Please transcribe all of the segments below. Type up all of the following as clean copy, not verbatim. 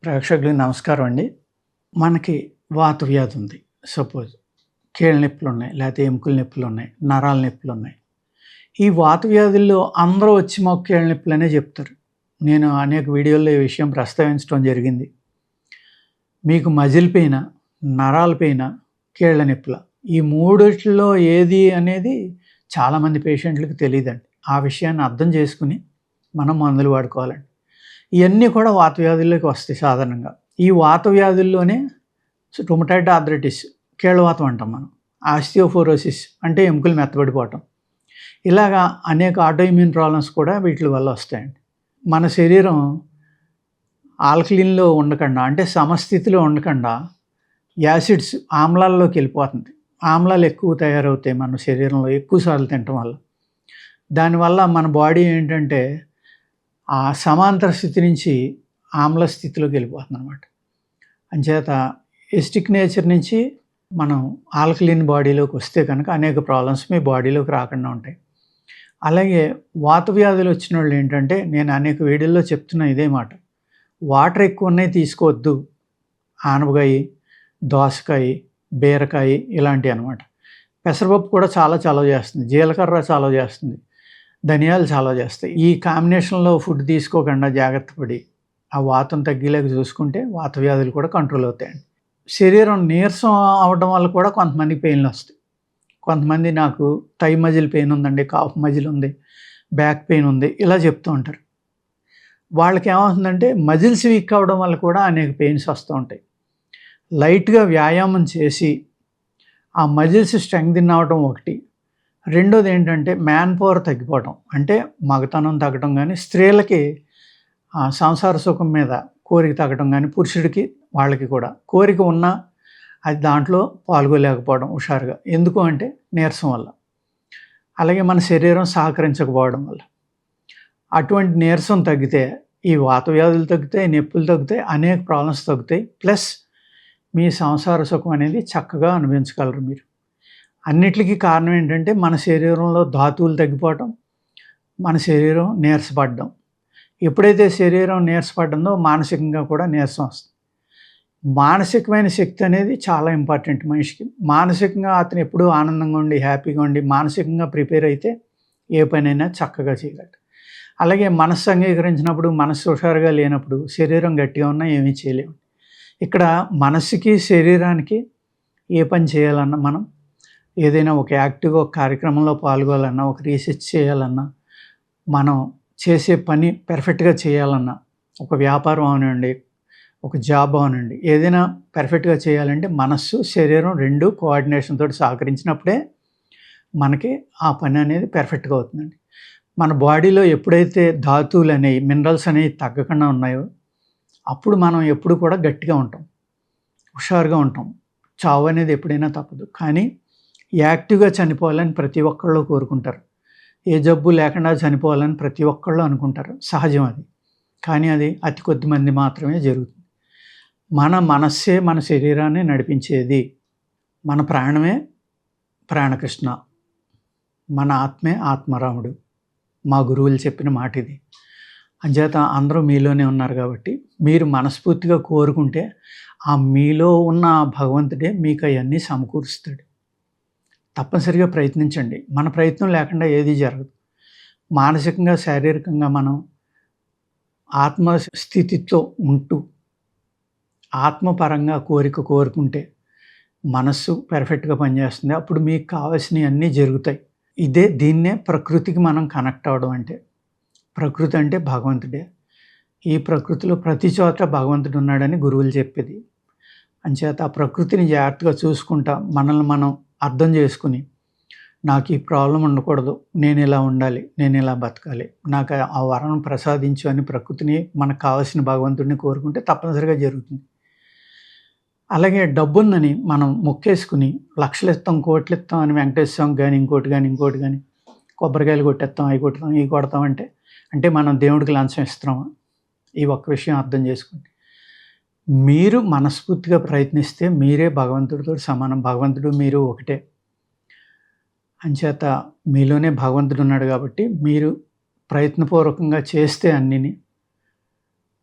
ప్రేక్షకులకి నమస్కారం అండి. మనకి వాత వ్యాధి ఉంది. సపోజ్ కీళ్ళ నొప్పులున్నాయి, లేతే ఎముకల నొప్పులున్నాయి, నరాల నొప్పులున్నాయి. ఈ వాత వ్యాధుల్లో అందరూ వచ్చి మాకు కీళ్ళ నొప్పులనే చెప్తారు. నేను అనేక వీడియోల్లో ఈ విషయం ప్రస్తావించడం జరిగింది. మీకు మజిల్ పెయినా, నరాల పెయినా, కీళ్ళ నొప్పులా, ఈ మూడిట్లో ఏది అనేది చాలామంది పేషెంట్‌లకి తెలీదండి. ఆ విషయాన్ని అర్థం చేసుకొని మనం మందులు వాడుకోవాలండి. ఇయన్నీ కూడా వాత వ్యాధుల్లోకి వస్తాయి సాధారణంగా. ఈ వాత వ్యాధుల్లోనే రుమటాయిడ్ ఆర్థరైటిస్, కీళ్ళవాతం అంటాం మనం. ఆస్టియోపోరోసిస్ అంటే ఎముకలు మెత్తబడిపోవటం. ఇలాగా అనేక ఆటోఇమ్యూన్ ప్రాబ్లమ్స్ కూడా వీటి వల్ల వస్తాయండి. మన శరీరం ఆల్కలీన్‌లో ఉండకుండా, అంటే సమస్థితిలో ఉండకుండా యాసిడ్స్, ఆమ్లాల్లోకి వెళ్ళిపోతుంది. ఆమ్లాలు ఎక్కువ తయారవుతాయి మన శరీరంలో ఎక్కువ సార్లు తినటం వల్ల. దానివల్ల మన బాడీ ఏంటంటే ఆ సమాంతర స్థితి నుంచి ఆమ్ల స్థితిలోకి వెళ్ళిపోతుందన్నమాట. అంచేత ఎసిడిక్ నేచర్ నుంచి మనం ఆల్కలీన్ బాడీలోకి వస్తే కనుక అనేక ప్రాబ్లమ్స్ మీ బాడీలోకి రాకుండా ఉంటాయి. అలాగే వాత వ్యాధులు వచ్చిన వాళ్ళు ఏంటంటే, నేను అనేక వీడియోల్లో చెప్తున్న ఇదే మాట, వాటర్ ఎక్కువ ఉన్నాయి తీసుకోవద్దు. ఆనపకాయ, దోసకాయ, బీరకాయ ఇలాంటివి అనమాట. పెసరపప్పు కూడా చాలా చలవ చేస్తుంది, జీలకర్ర చలవ చేస్తుంది, ధనియాలు చలవ చేస్తాయి. ఈ కాంబినేషన్లో ఫుడ్ తీసుకోకుండా జాగ్రత్త పడి ఆ వాతం తగ్గేలాగా చూసుకుంటే వాత వ్యాధులు కూడా కంట్రోల్ అవుతాయండి. శరీరం నీరసం అవ్వడం వల్ల కూడా కొంతమందికి పెయిన్లు వస్తాయి. కొంతమంది నాకు థై మజిల్ పెయిన్ ఉందండి, కాఫ్ మజిల్ ఉంది, బ్యాక్ పెయిన్ ఉంది, ఇలా చెప్తూ ఉంటారు. వాళ్ళకి ఏమవుతుందంటే మజిల్స్ వీక్ అవ్వడం వల్ల కూడా అనేక పెయిన్స్ వస్తూ ఉంటాయి. లైట్గా వ్యాయామం చేసి ఆ మజిల్స్ స్ట్రెంగ్తెన్ అవ్వడం ఒకటి. రెండోది ఏంటంటే మ్యాన్ పవర్ తగ్గిపోవడం, అంటే మగతనం తగ్గడం, కానీ స్త్రీలకి సంసార సుఖం మీద కోరిక తగ్గడం, కానీ పురుషుడికి వాళ్ళకి కూడా కోరిక ఉన్నా అది దాంట్లో పాల్గొలేకపోవడం హుషారుగా. ఎందుకు అంటే నీరసం వల్ల. అలాగే మన శరీరం సహకరించకపోవడం వల్ల. అటువంటి నీరసం తగ్గితే ఈ వాత వ్యాధులు తగ్గుతాయి, నొప్పులు తగ్గుతాయి, అనేక ప్రాబ్లమ్స్ తగ్గుతాయి. ప్లస్ మీ సంసార సుఖం అనేది చక్కగా అనుభవించగలరు మీరు. అన్నిటికీ కారణం ఏంటంటే మన శరీరంలో ధాతువులు తగ్గిపోవటం, మన శరీరం నీరసపడడం. ఎప్పుడైతే శరీరం నీరసపడ్డందో మానసికంగా కూడా నీరసం వస్తుంది. మానసికమైన శక్తి అనేది చాలా ఇంపార్టెంట్ మనిషికి. మానసికంగా అతను ఎప్పుడూ ఆనందంగా ఉండి, హ్యాపీగా ఉండి, మానసికంగా ప్రిపేర్ అయితే ఏ పనైనా చక్కగా చేయగలడు. అలాగే మనస్సు అంగీకరించినప్పుడు, మనస్సు హుషారుగా లేనప్పుడు శరీరం గట్టిగా ఉన్నా ఏమీ చేయలేము. ఇక్కడ మనస్సుకి, శరీరానికి ఏ పని చేయాలన్నా, మనం ఏదైనా ఒక యాక్టివ్గా ఒక కార్యక్రమంలో పాల్గొనాలన్నా, ఒక రీసెర్చ్ చేయాలన్నా, మనం చేసే పని పెర్ఫెక్ట్గా చేయాలన్నా, ఒక వ్యాపారం అవనండి, ఒక జాబ్ అవనండి, ఏదైనా పెర్ఫెక్ట్గా చేయాలంటే మనస్సు, శరీరం రెండు కోఆర్డినేషన్ తోటి సహకరించినప్పుడే మనకి ఆ పని అనేది పెర్ఫెక్ట్గా అవుతుందండి. మన బాడీలో ఎప్పుడైతే ధాతువులు అనేవి, మినరల్స్ అనేవి తగ్గకుండా ఉన్నాయో అప్పుడు మనం ఎప్పుడు కూడా గట్టిగా ఉంటాం, హుషారుగా ఉంటాం. చావు అనేది ఎప్పుడైనా తప్పదు. కానీ యాక్టివ్గా చనిపోవాలని ప్రతి ఒక్కళ్ళు కోరుకుంటారు. ఏ జబ్బు లేకుండా చనిపోవాలని ప్రతి ఒక్కళ్ళు అనుకుంటారు, సహజం అది. కానీ అది అతి కొద్ది మంది మాత్రమే జరుగుతుంది. మన మనస్సే మన శరీరాన్ని నడిపించేది. మన ప్రాణమే ప్రాణకృష్ణ, మన ఆత్మే ఆత్మరాముడు. మా గురువులు చెప్పిన మాట ఇది. అంచేత అందరూ మీలోనే ఉన్నారు కాబట్టి మీరు మనస్ఫూర్తిగా కోరుకుంటే ఆ మీలో ఉన్న భగవంతుడే మీకు అవన్నీ సమకూరుస్తాడు. తప్పనిసరిగా ప్రయత్నించండి. మన ప్రయత్నం లేకుండా ఏది జరగదు. మానసికంగా, శారీరకంగా మనం ఆత్మస్థితితో ఉంటూ ఆత్మపరంగా కోరుకుంటే మనస్సు పెర్ఫెక్ట్గా పనిచేస్తుంది. అప్పుడు మీకు కావాల్సినవి అన్నీ జరుగుతాయి. దీన్నే ప్రకృతికి మనం కనెక్ట్ అవ్వడం అంటే. ప్రకృతి అంటే భగవంతుడే. ఈ ప్రకృతిలో ప్రతి చోట భగవంతుడు ఉన్నాడని గురువులు చెప్పేది. అంచేత ఆ ప్రకృతిని జాగ్రత్తగా చూసుకుంటా మనల్ని మనం అర్థం చేసుకుని, నాకు ఈ ప్రాబ్లం ఉండకూడదు, నేను ఇలా ఉండాలి, నేను ఇలా బతకాలి, నాకు ఆ వరం ప్రసాదించు అని ప్రకృతిని, మనకు కావాల్సిన భగవంతుడిని కోరుకుంటే తప్పనిసరిగా జరుగుతుంది. అలాగే డబ్బుందని మనం మొక్కేసుకుని లక్షలు ఇస్తాం, కోట్లు ఇస్తాం అని వెంకటేశ్వర స్వామికి కానీ ఇంకోటి కానీ కొబ్బరికాయలు కొట్టేస్తాం, అవి కొడతాం, ఇవి కొడతాం అంటే మనం దేవుడికి లంచం ఇస్తున్నామా? ఈ ఒక్క విషయం అర్థం చేసుకోండి. మీరు మనస్ఫూర్తిగా ప్రయత్నిస్తే మీరే భగవంతుడితో సమానం. భగవంతుడు మీరు ఒకటే. అంచేత మీలోనే భగవంతుడు ఉన్నాడు కాబట్టి మీరు ప్రయత్నపూర్వకంగా చేస్తే అన్నిని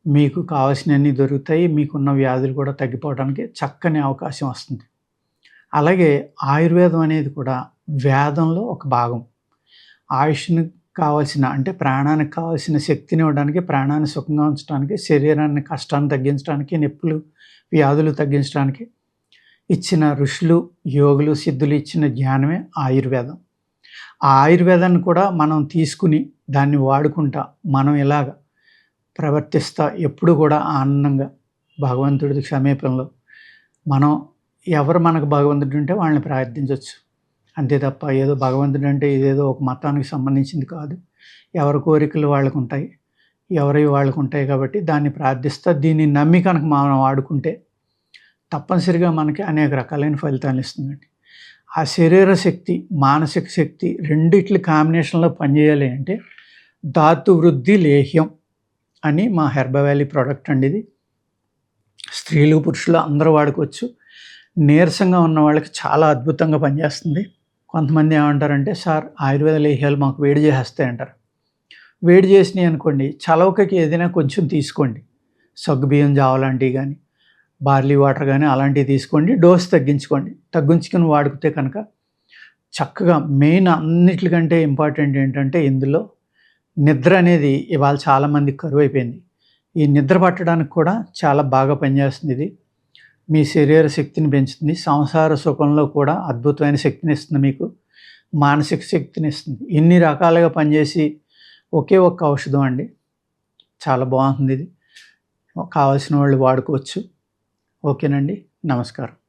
మీకు కావాల్సినవన్నీ దొరుకుతాయి. మీకున్న వ్యాధులు కూడా తగ్గిపోవడానికి చక్కని అవకాశం వస్తుంది. అలాగే ఆయుర్వేదం అనేది కూడా వేదంలో ఒక భాగం. ఆయుష్‌ని కావాల్సిన అంటే ప్రాణానికి కావాల్సిన శక్తినివ్వడానికి, ప్రాణాన్ని సుఖంగా ఉంచడానికి, శరీరాన్ని కష్టాన్ని తగ్గించడానికి, నొప్పులు, వ్యాధులు తగ్గించడానికి ఇచ్చిన ఋషులు, యోగులు, సిద్ధులు ఇచ్చిన జ్ఞానమే ఆయుర్వేదం. ఆ ఆయుర్వేదాన్ని కూడా మనం తీసుకుని దాన్ని వాడుకుంటా మనం ఇలాగ ప్రవర్తిస్తా ఎప్పుడు కూడా ఆనందంగా భగవంతుడి సమీపంలో మనం ఎవరు మనకు భగవంతుడు ఉంటే వాళ్ళని ప్రార్థించవచ్చు. అంతే తప్ప ఏదో భగవంతుడు అంటే ఇదేదో ఒక మతానికి సంబంధించింది కాదు. ఎవరి కోరికలు వాళ్ళకు ఉంటాయి. ఎవరివి వాళ్ళకు ఉంటాయి కాబట్టి దాన్ని ప్రార్థిస్తా దీన్ని నమ్మి కనుక మనం వాడుకుంటే తప్పనిసరిగా మనకి అనేక రకాలైన ఫలితాలు ఇస్తుందండి. ఆ శరీర శక్తి, మానసిక శక్తి రెండిట్ల కాంబినేషన్‌లో పనిచేయాలి అంటే ధాతు వృద్ధి లేహ్యం అని మా హెర్బా వ్యాలీ ప్రోడక్ట్ అండి ఇది. స్త్రీలు, పురుషులు అందరూ వాడుకోవచ్చు. నీరసంగా ఉన్న వాళ్ళకి చాలా అద్భుతంగా పనిచేస్తుంది. కొంతమంది ఏమంటారంటే, సార్ ఆయుర్వేద లేహ్యాలు మాకు వేడి చేసేస్తాయి అంటారు. వేడి చేసినాయి అనుకోండి, చలవకకి ఏదైనా కొంచెం తీసుకోండి. సగ్గుబియ్యం జావ లాంటివి కానీ, బార్లీ వాటర్ కానీ అలాంటివి తీసుకోండి. డోస్ తగ్గించుకోండి. తగ్గించుకొని వాడితే కనుక చక్కగా మెయిన్ అన్నిటికంటే ఇంపార్టెంట్ ఏంటంటే ఇందులో నిద్ర అనేది ఇవాళ చాలామందికి కరువైపోయింది. ఈ నిద్ర పట్టడానికి కూడా చాలా బాగా పనిచేస్తుంది ఇది. మీ శరీర శక్తిని పెంచుతుంది. సంసార సుఖంలో కూడా అద్భుతమైన శక్తిని ఇస్తుంది మీకు. మానసిక శక్తిని ఇస్తుంది. ఇన్ని రకాలుగా పనిచేసి ఒకే ఒక్క ఔషధం అండి. చాలా బాగుంటుంది ఇది. కావాల్సిన వాళ్ళు వాడుకోవచ్చు. ఓకేనండి. నమస్కారం.